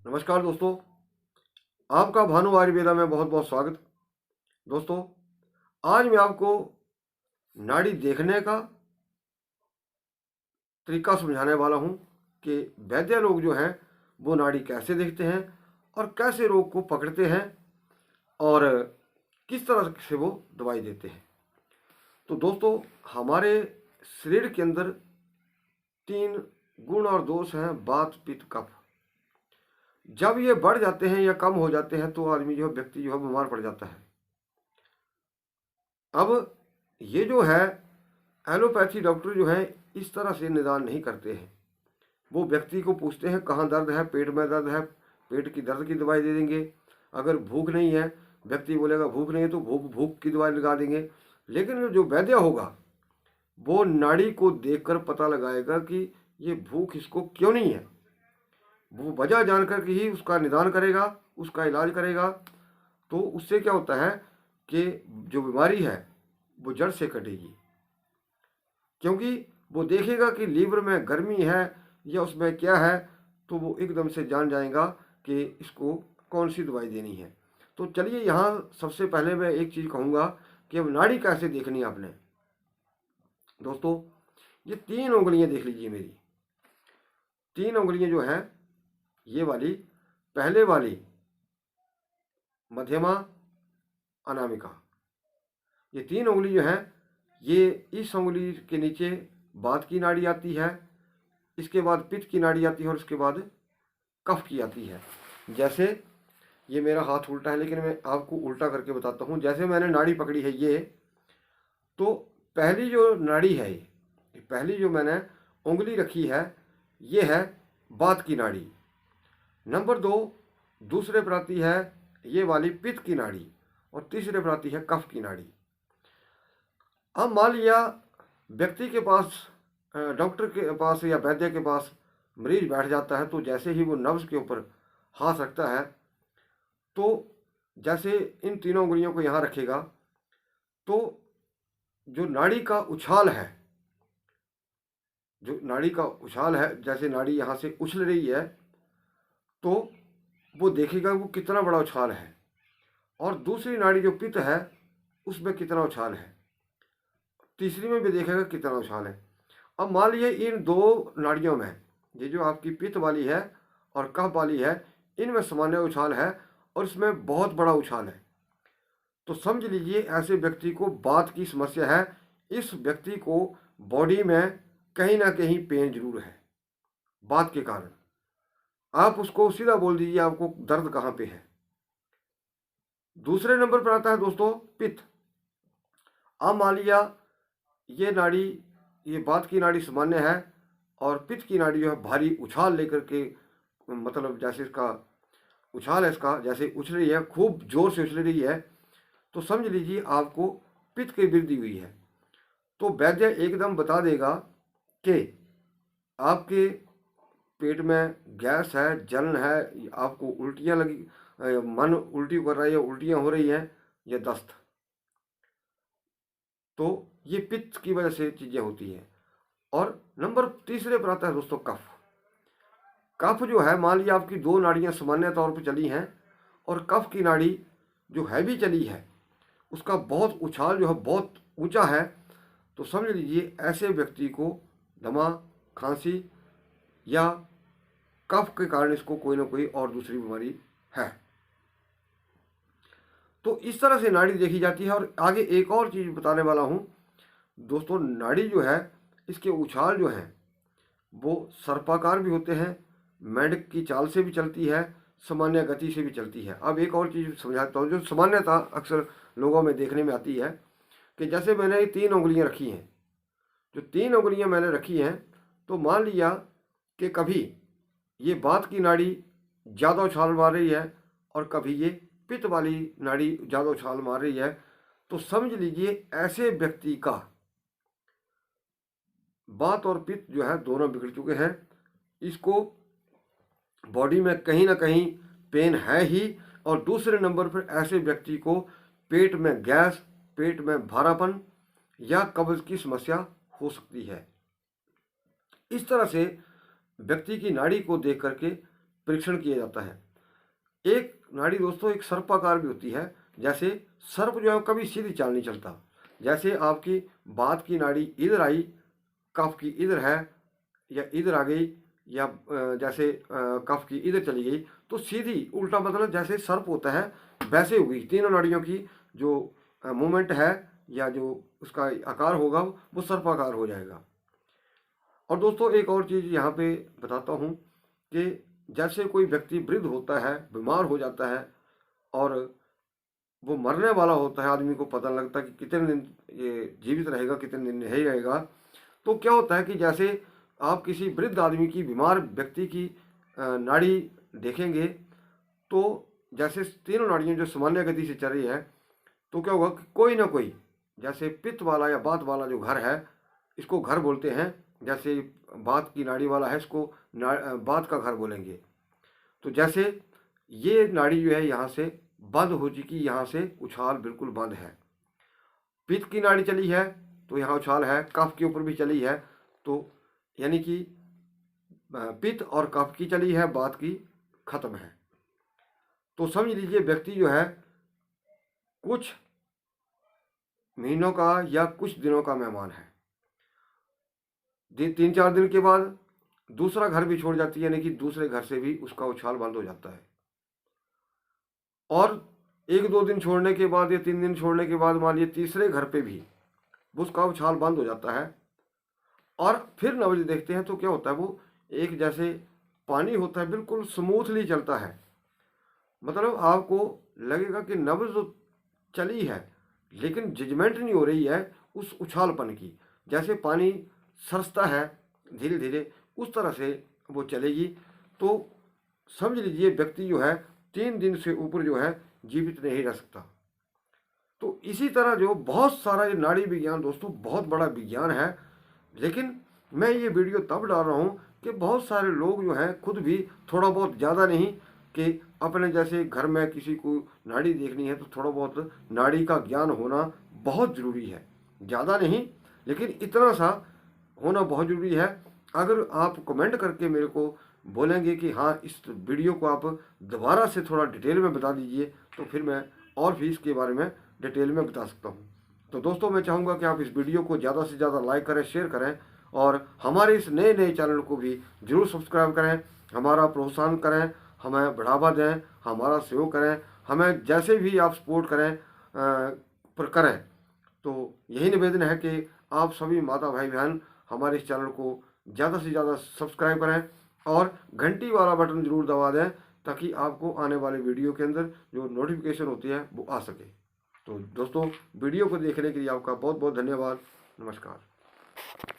नमस्कार दोस्तों, आपका भानु आयुर्वेदा में बहुत बहुत स्वागत। दोस्तों, आज मैं आपको नाड़ी देखने का तरीका समझाने वाला हूं कि वैद्य लोग जो हैं वो नाड़ी कैसे देखते हैं और कैसे रोग को पकड़ते हैं और किस तरह से वो दवाई देते हैं। तो दोस्तों, हमारे शरीर के अंदर 3 गुण और दोष हैं: वात, पित्त, कफ। जब ये बढ़ जाते हैं या कम हो जाते हैं तो आदमी जो है, व्यक्ति जो है, बीमार पड़ जाता है। अब ये जो है, एलोपैथी डॉक्टर जो है इस तरह से निदान नहीं करते हैं। वो व्यक्ति को पूछते हैं कहाँ दर्द है, पेट में दर्द है, पेट की दर्द की दवाई दे देंगे। अगर भूख नहीं है, व्यक्ति बोलेगा भूख नहीं है तो भूख भूख की दवाई लगा देंगे। लेकिन जो वैद्य होगा वो नाड़ी को देखकर पता लगाएगा कि ये भूख इसको क्यों नहीं है। वो वजह जानकर के ही उसका निदान करेगा, उसका इलाज करेगा। तो उससे क्या होता है कि जो बीमारी है वो जड़ से कटेगी, क्योंकि वो देखेगा कि लीवर में गर्मी है या उसमें क्या है, तो वो एकदम से जान जाएगा कि इसको कौन सी दवाई देनी है। तो चलिए, यहाँ सबसे पहले मैं एक चीज़ कहूँगा कि अब नाड़ी कैसे देखनी है आपने। दोस्तों, ये 3 उंगलियाँ देख लीजिए मेरी। 3 उंगलियाँ जो हैं, ये वाली, पहले वाली, मध्यमा, अनामिका, ये 3 उंगली जो है, ये इस उंगली के नीचे वात की नाड़ी आती है, इसके बाद पित्त की नाड़ी आती है और उसके बाद कफ की आती है। जैसे ये मेरा हाथ उल्टा है, लेकिन मैं आपको उल्टा करके बताता हूँ। जैसे मैंने नाड़ी पकड़ी है ये, तो पहली जो नाड़ी है, ये पहली जो मैंने उंगली रखी है, ये है वात की नाड़ी। नंबर 2 दूसरे पर आती है ये वाली पित्त की नाड़ी और तीसरे पर आती है कफ की नाड़ी। अब मान लिया व्यक्ति के पास, डॉक्टर के पास या वैद्य के पास मरीज बैठ जाता है, तो जैसे ही वो नब्ज के ऊपर हाथ रखता है, तो जैसे इन तीनों उंगलियों को यहाँ रखेगा, तो जो नाड़ी का उछाल है, जैसे नाड़ी यहाँ से उछल रही है, तो वो देखेगा वो कितना बड़ा उछाल है, और दूसरी नाड़ी जो पित्त है उसमें कितना उछाल है, तीसरी में भी देखेगा कितना उछाल है। अब मान लीजिए इन 2 नाड़ियों में, ये जो आपकी पित्त वाली है और कफ वाली है, इनमें सामान्य उछाल है और इसमें बहुत बड़ा उछाल है, तो समझ लीजिए ऐसे व्यक्ति को वात की समस्या है। इस व्यक्ति को बॉडी में कहीं ना कहीं पेन जरूर है वात के कारण। आप उसको सीधा बोल दीजिए आपको दर्द कहाँ पे है। दूसरे नंबर पर आता है दोस्तों पित्त। अब मान लिया ये नाड़ी, ये वात की नाड़ी सामान्य है और पित्त की नाड़ी जो है भारी उछाल लेकर के, मतलब जैसे इसका उछाल है, इसका जैसे उछल रही है, खूब जोर से उछल रही है, तो समझ लीजिए आपको पित्त की वृद्धि हुई है। तो वैद्य एकदम बता देगा कि आपके पेट में गैस है, जलन है, आपको उल्टियाँ लगी, मन उल्टी कर रहा है या उल्टियाँ हो रही हैं या दस्त। तो ये पित्त की वजह से चीज़ें होती हैं। और नंबर तीसरे पर आता है दोस्तों कफ। कफ जो है, मान लीजिए आपकी 2 नाड़ियाँ सामान्य तौर पर चली हैं और कफ की नाड़ी जो हैवी चली है, उसका बहुत उछाल जो है बहुत ऊंचा है, तो समझ लीजिए ऐसे व्यक्ति को दमा, खांसी या कफ के कारण इसको कोई ना कोई और दूसरी बीमारी है। तो इस तरह से नाड़ी देखी जाती है। और आगे एक और चीज़ बताने वाला हूँ दोस्तों। नाड़ी जो है, इसके उछाल जो हैं वो सर्पाकार भी होते हैं, मेंढक की चाल से भी चलती है, सामान्य गति से भी चलती है। अब एक और चीज़ समझाता हूँ जो सामान्यतः अक्सर लोगों में देखने में आती है, कि जैसे मैंने ये 3 उंगलियाँ रखी हैं, जो 3 उंगलियाँ मैंने रखी हैं, तो मान लिया कि कभी ये वात की नाड़ी ज़्यादा उछाल मार रही है और कभी ये पित्त वाली नाड़ी ज़्यादा उछाल मार रही है, तो समझ लीजिए ऐसे व्यक्ति का वात और पित्त जो है दोनों बिगड़ चुके हैं। इसको बॉडी में कहीं ना कहीं पेन है ही, और दूसरे नंबर पर ऐसे व्यक्ति को पेट में गैस, पेट में भारापन या कब्ज की समस्या हो सकती है। इस तरह से व्यक्ति की नाड़ी को देख करके परीक्षण किया जाता है। एक नाड़ी दोस्तों एक सर्पाकार भी होती है। जैसे सर्प जो है कभी सीधी चाल नहीं चलता। जैसे आपकी बात की नाड़ी इधर आई, कफ की इधर है, या इधर आ गई, या जैसे कफ की इधर चली गई, तो सीधी उल्टा मतलब जैसे सर्प होता है वैसे होगी। तीनों नाड़ियों की जो मूवमेंट है या जो उसका आकार होगा वो सर्पाकार हो जाएगा। और दोस्तों एक और चीज़ यहाँ पे बताता हूँ कि जैसे कोई व्यक्ति वृद्ध होता है, बीमार हो जाता है और वो मरने वाला होता है, आदमी को पता लगता है कि कितने दिन ये जीवित रहेगा, कितने दिन नहीं रहेगा, तो क्या होता है कि जैसे आप किसी वृद्ध आदमी की, बीमार व्यक्ति की नाड़ी देखेंगे, तो जैसे तीनों नाड़ियाँ जो सामान्य गति से चल रही है, तो क्या होगा कि कोई ना कोई जैसे पित्त वाला या बात वाला जो घर है, इसको घर बोलते हैं। जैसे बात की नाड़ी वाला है, इसको बात का घर बोलेंगे। तो जैसे ये नाड़ी जो है यहाँ से बंद हो चुकी, यहाँ से उछाल बिल्कुल बंद है। पित्त की नाड़ी चली है तो यहाँ उछाल है, कफ के ऊपर भी चली है, तो यानी कि पित्त और कफ की चली है, बात की खत्म है। तो समझ लीजिए व्यक्ति जो है कुछ महीनों का या कुछ दिनों का मेहमान है। 3-4 दिन के बाद दूसरा घर भी छोड़ जाती है, यानी कि दूसरे घर से भी उसका उछाल बंद हो जाता है। और 1-2 दिन छोड़ने के बाद या 3 दिन छोड़ने के बाद मान लीजिए तीसरे घर पे भी उसका उछाल बंद हो जाता है। और फिर नब्ज देखते हैं तो क्या होता है, वो एक जैसे पानी होता है बिल्कुल स्मूथली चलता है। मतलब आपको लगेगा कि नब्ज तो चली है लेकिन जजमेंट नहीं हो रही है उस उछालपन की। जैसे पानी सरसता है धीरे धीरे, उस तरह से वो चलेगी। तो समझ लीजिए व्यक्ति जो है 3 दिन से ऊपर जो है जीवित नहीं रह सकता। तो इसी तरह जो बहुत सारा ये नाड़ी विज्ञान दोस्तों बहुत बड़ा विज्ञान है। लेकिन मैं ये वीडियो तब डाल रहा हूँ कि बहुत सारे लोग जो हैं खुद भी थोड़ा बहुत, ज़्यादा नहीं, कि अपने जैसे घर में किसी को नाड़ी देखनी है तो थोड़ा बहुत नाड़ी का ज्ञान होना बहुत ज़रूरी है। ज़्यादा नहीं लेकिन इतना सा होना बहुत ज़रूरी है। अगर आप कमेंट करके मेरे को बोलेंगे कि हाँ इस वीडियो को आप दोबारा से थोड़ा डिटेल में बता दीजिए, तो फिर मैं और भी इसके बारे में डिटेल में बता सकता हूँ। तो दोस्तों मैं चाहूँगा कि आप इस वीडियो को ज़्यादा से ज़्यादा लाइक करें, शेयर करें, और हमारे इस नए नए चैनल को भी जरूर सब्सक्राइब करें। हमारा प्रोत्साहन करें, हमें बढ़ावा दें, हमारा सहयोग करें, हमें जैसे भी आप सपोर्ट करें पर करें। तो यही निवेदन है कि आप सभी माता भाई बहन हमारे इस चैनल को ज़्यादा से ज़्यादा सब्सक्राइब करें और घंटी वाला बटन ज़रूर दबा दें, ताकि आपको आने वाले वीडियो के अंदर जो नोटिफिकेशन होती है वो आ सके। तो दोस्तों वीडियो को देखने के लिए आपका बहुत बहुत धन्यवाद। नमस्कार।